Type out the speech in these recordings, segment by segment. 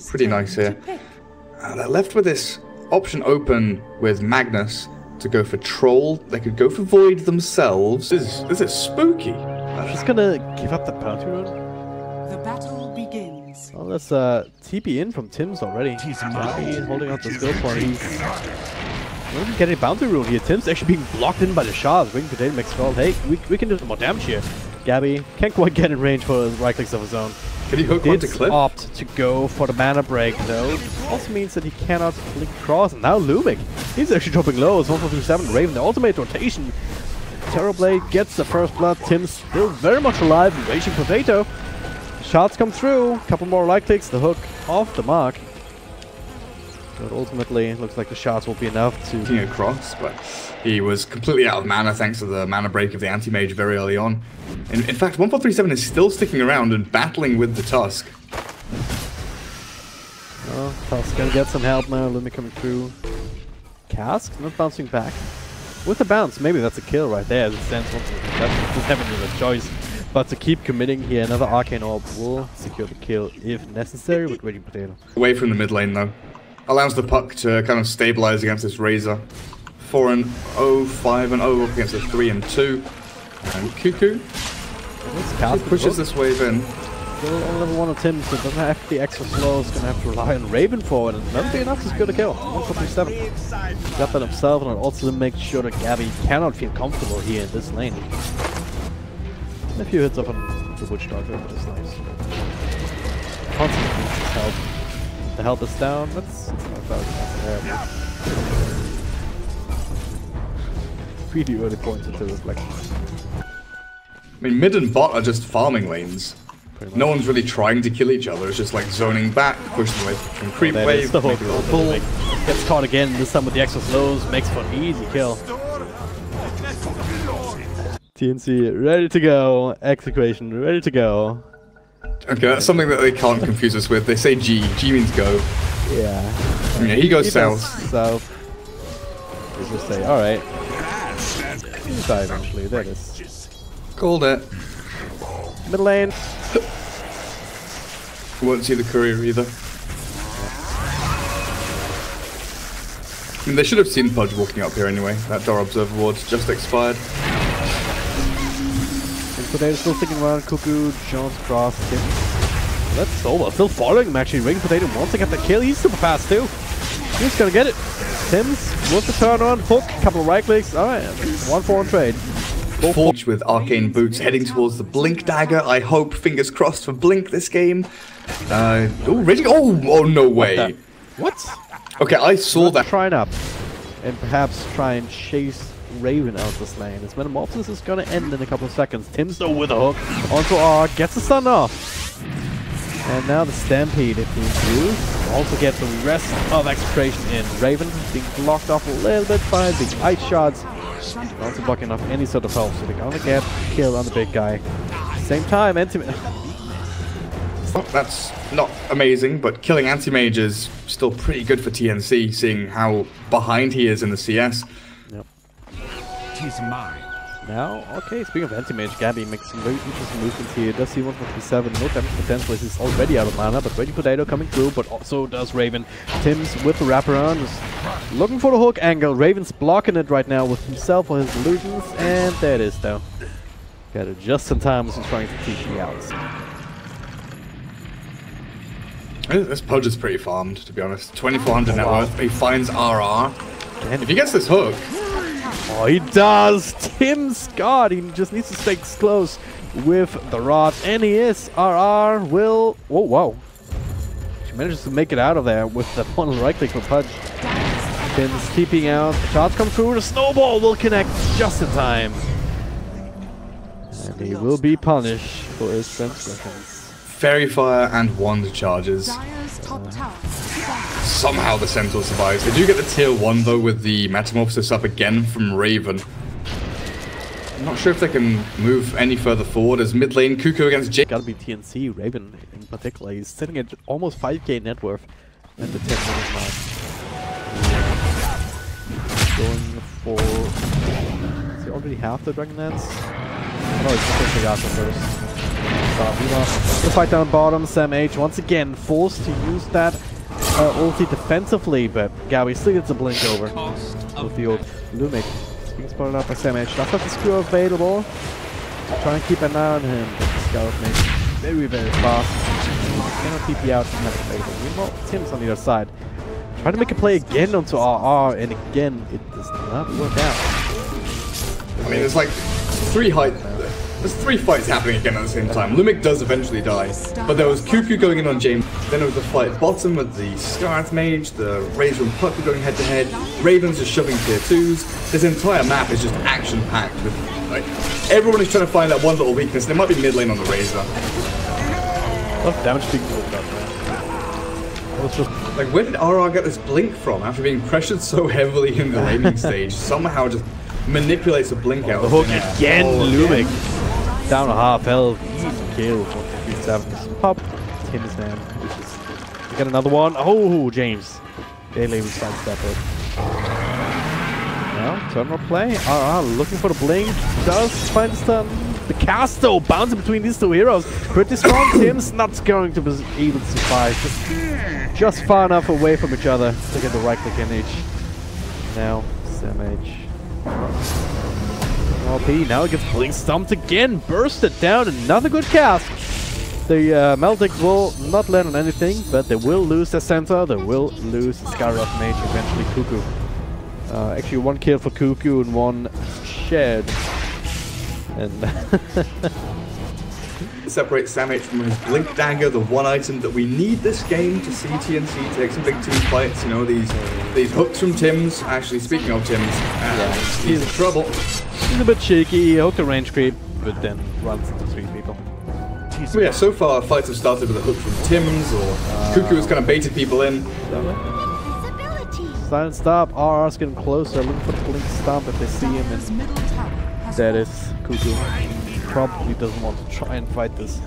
pretty nice here. They're left with this option open with Magnus to go for Troll. They could go for Void themselves. This is spooky. I'm just gonna give up the bounty rune. The battle begins. Well, there's TP in from Tim's already. He's holding out the skill point. He's not even getting a bounty rune here. Tim's actually being blocked in by the shards. Winged Potato makes well. Hey, we can do some more damage here. Gabby can't quite get in range for his right clicks of his own. Can he hook one to Cliff? Opt to go for the mana break though. Also means that he cannot flick cross. And now Lumic, he's actually dropping low. It's 147. Raven, the ultimate rotation. Terrorblade gets the first blood. Tim's still very much alive and Raging Potato. Shots come through. A couple more light clicks. The hook off the mark. But ultimately, it looks like the shots will be enough to getting across, but he was completely out of mana thanks to the mana break of the anti-mage very early on. In fact, 1437 is still sticking around and battling with the Tusk. Oh, Tusk gonna get some help now. Lumi coming through. Cask not bouncing back. With a bounce, maybe that's a kill right there as it stands. That's having a choice. But to keep committing here, another Arcane Orb will secure the kill if necessary with Raging Potato. Away from the mid lane though. Allows the puck to kind of stabilize against this Razor. 4-0, 5-0 up against a 3-2. And Cuckoo pushes this wave in. Still on level 1 of Tim, so doesn't have the extra slow. It's gonna have to rely on Raven forward, and that'll be enough to secure the kill. 147. Got that himself, and also make sure that Gabby cannot feel comfortable here in this lane. And a few hits up on the Witch Doctor, which is nice. Constantly needs his help. The health is down. That's not bad. Really early points into reflection. I mean, mid and bot are just farming lanes. No one's really trying to kill each other. It's just like zoning back, pushing away from creep wave. The hook pull. Gets caught again. This time with the extra slows. Makes for an easy kill. TNC ready to go. Execration ready to go. Okay, that's something that they can't confuse us with. They say G. G means go. Yeah. Yeah, he goes south. South. They just say, alright. He'll die eventually. There it is. Called it. Middle lane. Won't see the courier either. I mean, they should have seen Pudge walking up here anyway. That Door Observer Ward's just expired. Potato still sticking around. Cuckoo, Jones, Cross, Tim. That's over. Still following him actually. Raging Potato wants to get the kill. He's super fast too. He's gonna get it. Tim's wants to turn on. Hook. Couple of right clicks. Alright. 1-4 on trade. Forge with Arcane Boots heading towards the Blink Dagger. I hope, fingers crossed for Blink this game. Oh, no way. What? Okay, I saw that. Try it up. And perhaps try and chase Raven out this lane. His Metamorphosis is gonna end in a couple of seconds. Tim's though with a hook. Onto R. Gets the stun off. And now the Stampede if he's used. Also get the rest of Execration in. Raven being blocked off a little bit by the ice shots. Also blocking off any sort of health, so they're gonna get killed on the big guy. Same time, that's not amazing, but killing Anti-Mage is still pretty good for TNC, seeing how behind he is in the CS. Yep. He's mine. Now, okay, speaking of Anti-Mage, Gabby makes some very interesting movements here. Does see 157, no damage potential, he's already out of mana, but Raging Potato coming through, but also does Raven. Tim's with the wraparound, is looking for the hook angle. Raven's blocking it right now with himself or his illusions, and there it is though. Got it just in time as he's trying to keep me out. This Pudge is pretty farmed, to be honest. 2400 net worth, he finds RR. And if he gets this hook... Oh, he does! Tim's God, he just needs to stay close with the rod, and he is. RR will... Whoa, wow. She manages to make it out of there with the one right click for Pudge. Tim's TPing out, the shots come through, the snowball will connect just in time. And he will be punished for his transgressions. Fairy Fire and Wand charges. Somehow the Centaur survives. They do get the tier 1 though with the Metamorphosis up again from Raven. I'm not sure if they can move any further forward as mid lane Cuckoo against Jake. Gotta be TNC, Raven in particular. He's sitting at almost 5k net worth at the 10-minute mark. Going for... Does he already have the Dragon Lance? Oh, he's just going to Yasha first. The fight down bottom, Sam H once again forced to use that ulti defensively, but Gabi still gets a blink over with the old Lumic. Being spotted out by Sam H. Does have the screw available. Try and keep an eye on him, but the Scout makes very, very fast. Cannot TP out from that available. Meanwhile, Tim's on the other side. Trying to make a play again onto RR, and again, it does not work out. I mean, it's like there's 3 fights happening again at the same time. Lumic does eventually die, but there was Cuckoo going in on James. Then there was the fight bottom with the Scarlet Mage, the Razor and Puck going head to head. Raven's just shoving tier 2s. This entire map is just action packed with like everyone is trying to find that one little weakness. There might be mid lane on the Razor. A lot of damage being pulled up there. Like, where did RR get this blink from after being pressured so heavily in the laning stage? Somehow just manipulates a blink out. The hook again, Lumic. Down a half health. Easy kill. 137. Pop. Tim's man. We got another one. Oh, James. Daily was trying to step it. Now, terminal play. RR looking for the blink. Does find the stun. The cast though, bouncing between these 2 heroes. Pretty strong. Tim's not going to be able to survive. Just far enough away from each other to get the right click in each. Now, Sam H. LP now gets blink stumped again. Bursted down. Another good cast. The Meldic will not land on anything, but they will lose their center. They will lose Skyrock Mage, eventually Cuckoo. Actually, 1 kill for Cuckoo and 1 shared. And separate Sam H from his Blink Dagger, the one item that we need this game to see TNC take some big team fights. You know, these hooks from Tim's. Actually, speaking of Tim's, he's in trouble. He's a bit cheeky. He hooked a range creep, but then runs into 3 people. So yeah, so far fights have started with a hook from Tim's, or Cuckoo has kind of baited people in. Silent stop. RR's getting closer, looking for the blink stomp if they see him, and that is Cuckoo. Probably doesn't want to try and fight this.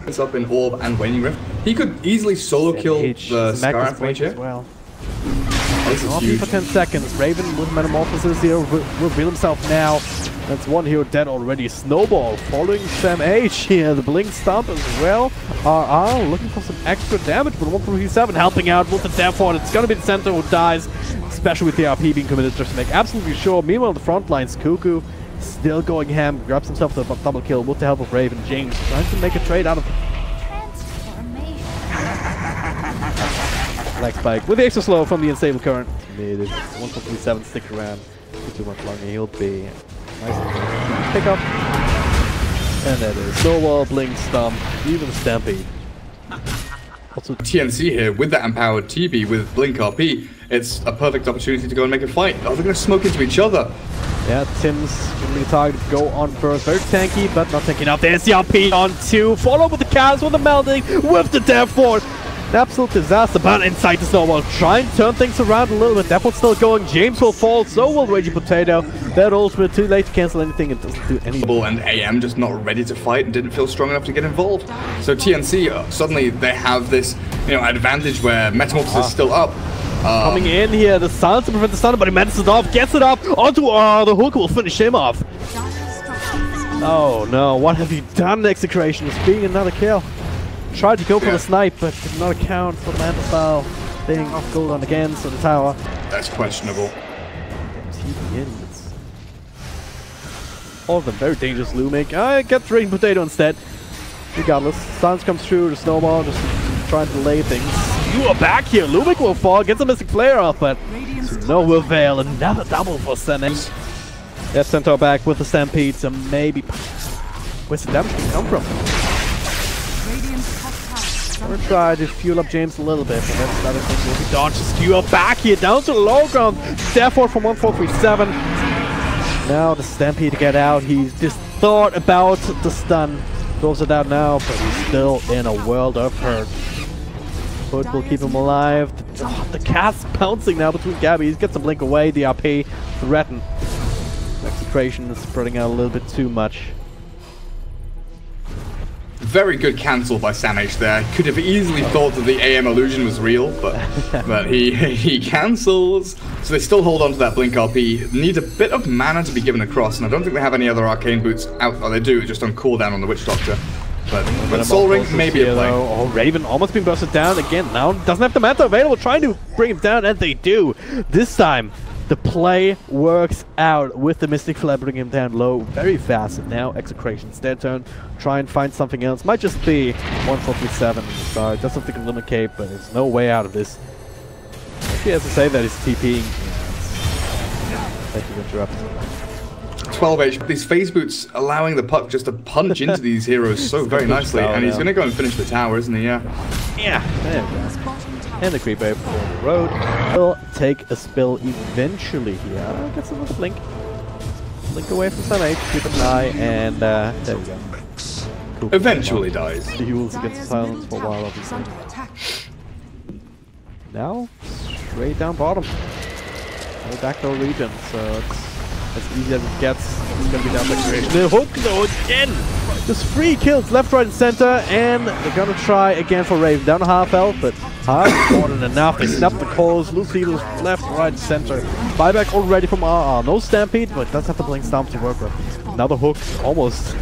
It's up in Orb and Waning Rift. He could easily solo kill the Scarlet Mage here. Well. This is huge. For 10 seconds. Raven with Metamorphosis here will reveal himself now. That's 1 hero dead already. Snowball following Sam H here. The blink stomp as well. RR looking for some extra damage, but 137 helping out with the death ward. It's gonna be the center who dies, especially with the RP being committed just to make absolutely sure. Meanwhile, the front lines, Cuckoo still going ham, grabs himself the double kill with the help of Raven. James trying to make a trade out of Leg spike with the extra slow from the unstable current. Made it. 147 stick around. Too much longer. He'll be nice pick up. And that is Snowball, Blink, Stomp, even Stampede. Also TNC here with that empowered TB with Blink RP. It's a perfect opportunity to go and make a fight. Oh, they're going to smoke into each other. Yeah, Tim's going to be the target to go on first. Very tanky, but not tanky enough. There's the RP on 2. Follow with the cast, with the melding, with the death ward. An absolute disaster, but inside the Snowball. Try and turn things around a little bit. Death ward's still going. James will fall, so will Raging Potato. That ultimate too late to cancel anything. It doesn't do anything. And AM just not ready to fight and didn't feel strong enough to get involved. So TNC, suddenly they have this, advantage where Metamorphosis is still up. Coming in here, the silence to prevent the stun, but he manages it off, gets it up onto the hook will finish him off. Oh no, what have you done, Execration? It's being another kill. Tried to go for the snipe, but did not account for the man foul being off gold on again, so the tower. That's questionable. All of them very dangerous. Lumic. I get Raging Potato instead. Regardless, silence comes through, the Snowball just trying to delay things. You are back here. Lumic will fall, gets a Mystic Flare off, but to no avail. Another double for Senec. Left Centaur back with the Stampede, so maybe. Where's the damage going to come from? I'm gonna try to fuel up James a little bit, but that's another thing. Will be dodges. You are back here, down to the low ground. Therefore, from 1437. Now the Stampede to get out. He's just thought about the stun. Throws it out now, but he's still in a world of hurt. Hood will keep him alive. The cast bouncing now between Gabi. He gets a blink away. The RP threaten. Execration is spreading out a little bit too much. very good cancel by SamH there. Could have easily thought that the AM illusion was real, but he cancels. So they still hold on to that blink RP. Need a bit of mana to be given across, and I don't think they have any other arcane boots out. Oh, they do, just on cooldown on the Witch Doctor. But Soul Ring may be a play. Oh, Raven almost being bursted down again. Now doesn't have the mana available, trying to bring him down, and they do. This time, the play works out with the Mystic Flare bringing him down low very fast. And now Execration's their turn. Try and find something else. Might just be 147 on the start. Does something can limit Cape, but there's no way out of this. He has to say that he's TPing. Thank you, interrupt. 12 HP. These phase boots allowing the puck just to punch into these heroes so very nicely. And he's going to go and finish the tower, isn't he? Yeah. Yeah, there we go. And the creep wave for the road will take a spill eventually here. Gets another blink. Blink away from SamH, keep an eye, and there we go. Cool. Eventually dies. The Hules against the silence for a while, obviously. Now, straight down bottom. No backdoor region, so it's as easy as it gets. It's gonna be down by Execration. The hook though again! Just 3 kills left, right, and center, and they're gonna try again for Raven. Down to half health, but half more than enough. They snap the calls. Lucido's left, right, and center. Buyback already from RR. No Stampede, but does have the Blink Stomp to work with. Another hook, almost.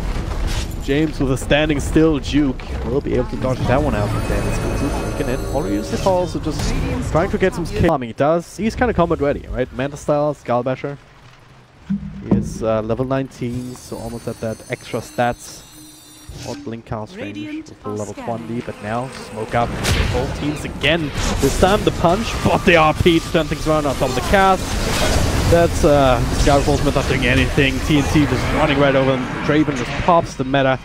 James with a standing still juke will be able to dodge that one out. But then it's going to already use the calls, so just trying to get some skill. He does. He's kind of combat ready, right? Manta style, Skull Basher. He is level 19, so almost at that extra stats. Or blink cast range with the level 20, but now smoke up both teams again. This time the punch, but the RP to turn things around on top of the cast. That's Scout Ultimate not doing anything. TNC just running right over him. Draven just pops the meta.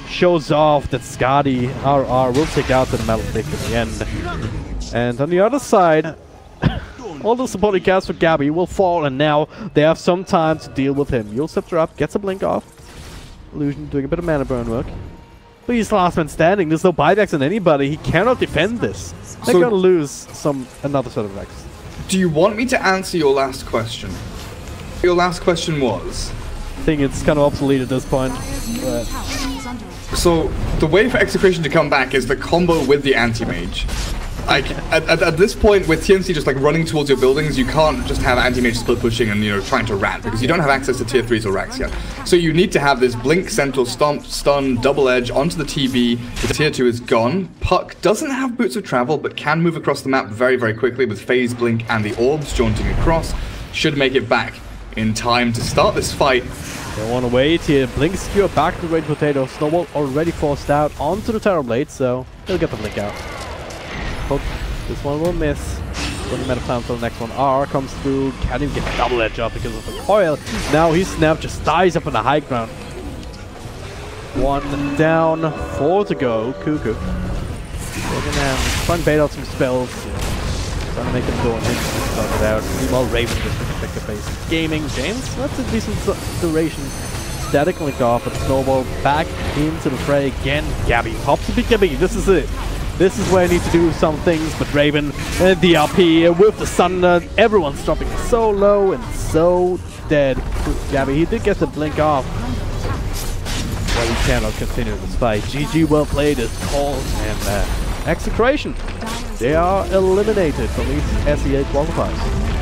Shows off that Skadi RR will take out the Metal Stick in the end. And on the other side, all the supporting casts for Gabby will fall, and now they have some time to deal with him. Yule Scepter up, gets a blink off. Illusion doing a bit of mana burn work. But he's last man standing. There's no buybacks on anybody. He cannot defend this. They're gonna lose another set of decks. Do you want me to answer your last question? Your last question was? I think it's kind of obsolete at this point. But so the way for Execration to come back is the combo with the anti-mage. Like at this point, with TNC just like running towards your buildings, you can't just have anti-mage split pushing and trying to rat, because you don't have access to tier 3s or racks yet. So you need to have this blink, central, stomp, stun, double edge onto the TB. The tier 2 is gone. Puck doesn't have boots of travel, but can move across the map very, very quickly with phase, blink, and the orbs jaunting across. Should make it back in time to start this fight. They want to wait here. Blink skewer back to the Great Potato. Snowball already forced out onto the Terrorblade, so he'll get the blink out. Hook. This one will miss. Going to meta plan for the next one. R comes through. Can't even get double edge up because of the coil. Now he snap just dies up on the high ground. 1 down, 4 to go. Cuckoo. They're gonna try and bait out some spells. Trying to make them go and hit start it out. Meanwhile, Raven just with the pick base. Gaming James. That's a decent duration. Static linked off, but Snowball back into the fray again. Gabby pops a big Gabby. This is it. This is where I need to do some things, but Raven, the RP with the Thunder, everyone's dropping so low and so dead. Gabby, he did get the blink off. But he cannot continue this fight. GG, well played is called, and Execration. They are eliminated from these SEA qualifiers.